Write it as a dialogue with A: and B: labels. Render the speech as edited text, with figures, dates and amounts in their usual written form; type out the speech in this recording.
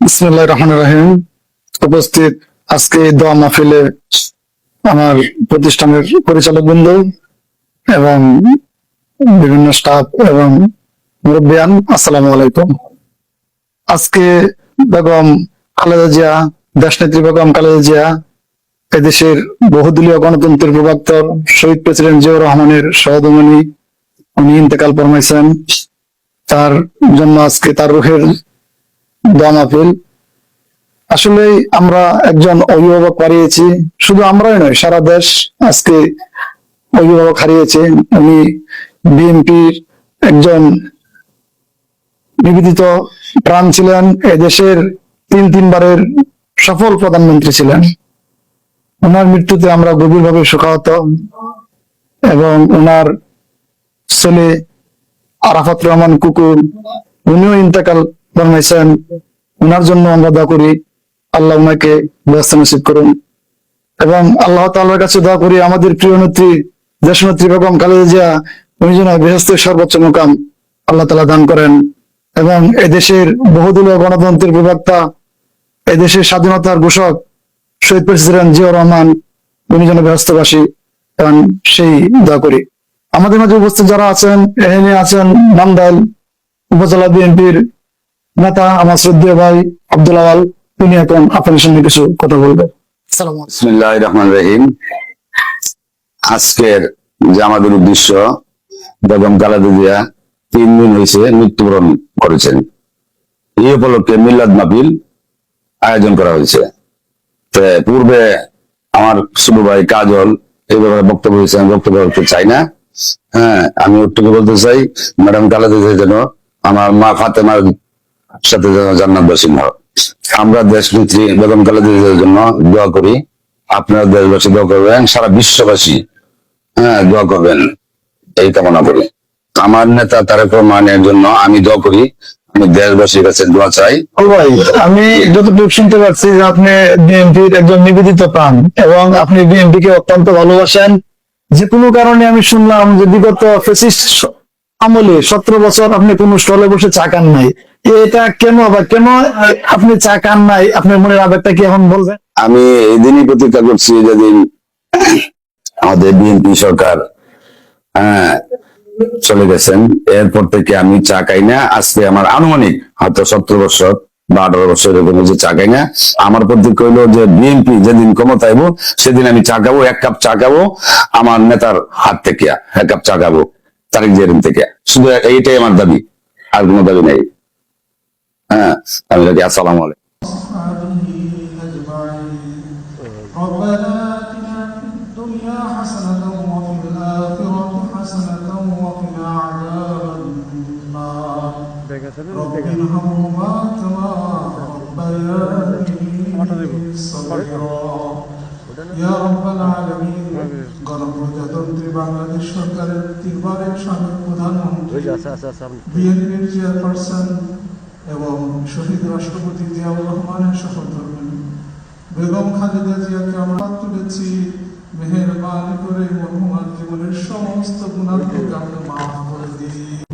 A: বিসমিল্লাহির রহমানির রহিম। উপস্থিত আজকে এই দোয়া মাহফিলে আমার প্রতিষ্ঠানের পরিচালক বৃন্দ এবং বিভিন্ন স্টাফ এবং মুরব্বিয়ান, আসসালামু আলাইকুম। আজকে বেগম খালেদা জিয়া, দেশনেত্রী বেগম খালেদা জিয়া, এদেশের বহুদলীয় গণতন্ত্রের প্রবর্তক শহীদ প্রেসিডেন্ট জিয়াউর রহমানের সহধর্মিণী, উনি ইন্তেকাল ফরমাইছেন। তার জন্য আজকে তার রুহের দোয়া মাহফিল। আসলে আমরা একজন অভিভাবক হারিয়েছি, শুধু আমরাই নয়, সারা দেশ আজকে অভিভাবক হারিয়েছে। উনি বিএনপির একজন নিবেদিত প্রাণ ছিলেন, এদেশের তিনবারের সফল প্রধানমন্ত্রী ছিলেন। ওনার মৃত্যুতে আমরা গভীরভাবে শোকাহত এবং ওনার ছেলে আরাফাত রহমান কুকুর, উনিও ইন্তেকাল ফরমাইছেন। ওনার জন্য আমরা দোয়া করি, আল্লাহ ওনাকে ব্যস্ত নসিব করুন এবং আল্লাহ তাআলার কাছে দোয়া করি আমাদের প্রিয় নেত্রী দেশনেত্রী বেগম খালেদা জিয়া, উনি যেন বেহেশতের সর্বোচ্চ মুকাম আল্লাহ তাআলা দান করেন এবং এদেশের বহুদলীয় গণতন্ত্রের প্রবক্তা, এদেশের স্বাধীনতার ঘোষক শহীদ প্রেসিডেন্ট জিয়াউর রহমান, উনি যেন বেহেশতবাসী এবং সেই দোয়া করি। আমাদের মাঝে উপস্থিত যারা আছেন, এখানে আছেন নান্দাইল উপজেলা বিএনপির নেতা আমার শ্রদ্ধেয় ভাই আব্দুল আওয়াল, তিনি এখন আপনাদের সঙ্গে কিছু কথা বলবেন।
B: বিসমিল্লাহির রহমানির রহিম। আজকের যে আমাদের উদ্দেশ্য, বেগম খালেদা জিয়া 3 দিন হয়েছে মৃত্যুবরণ করেছেন। এই উপলক্ষে মিলাদ মাহফিল আয়োজন করা হয়েছে। পূর্বে আমার ছোট ভাই কাজল এই ব্যাপারে বক্তব্য হয়েছে, আমি বক্তব্য করতে চাই না। আমি ওটুকু বলতে চাই, ম্যাডাম খালেদা জিয়া যেন আমার মা ফাতেমার সাথে যেন জান্নাতবাসী হয়। আমরা দেশনেত্রী বেগম খালেদা জিয়ার জন্য দোয়া করি, আপনারা দেশবাসী দোয়া করবেন, সারা বিশ্ববাসী দোয়া করবেন, এই কামনা করি। আমার নেতা তারেক রহমানের জন্য আমি দোয়া করি, আমি দেশবাসীর কাছে দোয়া চাই।
A: ও ভাই, আমি যতটুকু শুনতে পাচ্ছি যে আপনি বিএনপির একজন নিবেদিত প্রাণ এবং আপনি বিএনপি কে অত্যন্ত ভালোবাসেন। যে কোনো কারণে আমি শুনলাম যে বিগত ফ্যাসিস্ট আমলে 17 বছর আপনি কোন স্টলে বসে চা খান নাই। এটা কেন বা কেন আপনি চা খান নাই, আপনার মনের আবেগটা কি এখন বলবেন?
B: আমি এই দিনই প্রতীক্ষা করছি যেদিন আমাদের বিএনপি সরকার চলে গেছেন, এরপর থেকে আমি চা খাই না। আজকে আমার আনুমানিক হয়তো 17 বছর বা 18 বছর এরকম যে চা খাই না। আমার প্রতীক্ষা হইলো যে বিএনপি যেদিন ক্ষমতায় আইবো সেদিন আমি চা খাবো, 1 কাপ চা খাবো আমার নেতার হাত থেকে, 1 কাপ চা খাবো তারেক জিয়ার থেকে। শুধু এইটাই আমার দাবি, আর কোনো দাবি নেই। আমি রাখি। আসসালামু আলাইকুম।
C: ربنا آتنا في الدنيا حسنة وفي الآخرة حسنة وقنا عذاب النار رب ارحمهما كما ربياني صغيرا يا رب العالمين। গণপ্রজাতন্ত্রী বাংলাদেশ সরকারের 3 বারের সাবেক প্রধানমন্ত্রী, বিএনপির চেয়ারপারসন এবং শহীদ রাষ্ট্রপতি জিয়াউর রহমানের সহধর্মিণী বেগম খালেদা জিয়াকে আমরা তুলেছি। মেহেরবানি করে মরহুমার জীবনের সমস্ত গুনাহকে আপনি মাফ করে দিন।